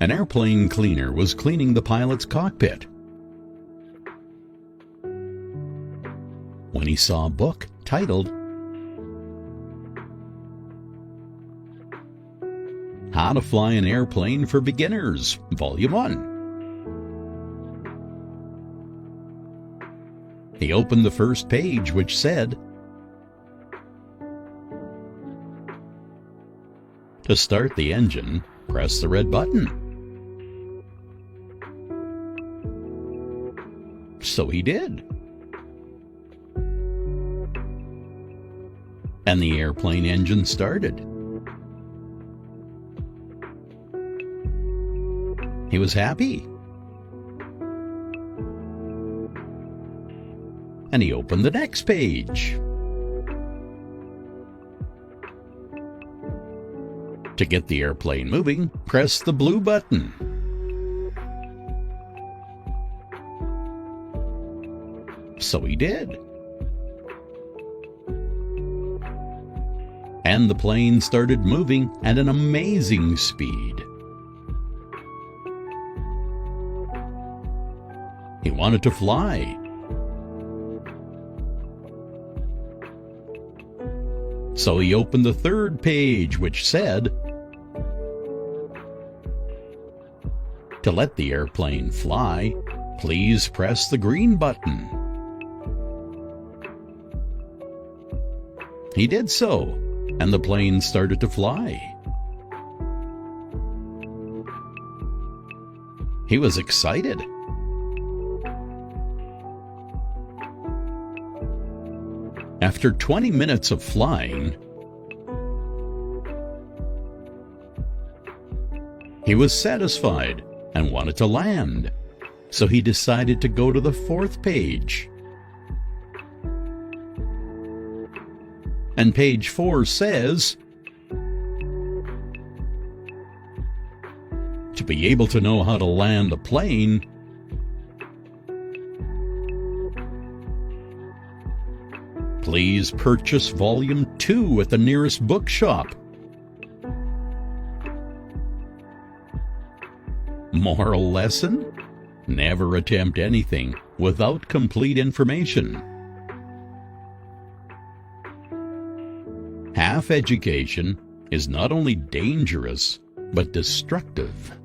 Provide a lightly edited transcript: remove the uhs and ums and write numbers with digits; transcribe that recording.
An airplane cleaner was cleaning the pilot's cockpit when he saw a book titled How to Fly an Airplane for Beginners, Volume 1. He opened the first page, which said, "To start the engine, press the red button." So he did. And the airplane engine started. He was happy. And he opened the next page. To get the airplane moving, press the blue button. So he did. And the plane started moving at an amazing speed. He wanted to fly. So he opened the third page, which said, "To let the airplane fly, please press the green button." He did so, and the plane started to fly. He was excited. After 20 minutes of flying, he was satisfied and wanted to land, so he decided to go to the fourth page. And page 4 says, "To be able to know how to land a plane, please purchase Volume 2 at the nearest bookshop." Moral lesson? Never attempt anything without complete information. Half education is not only dangerous, but destructive.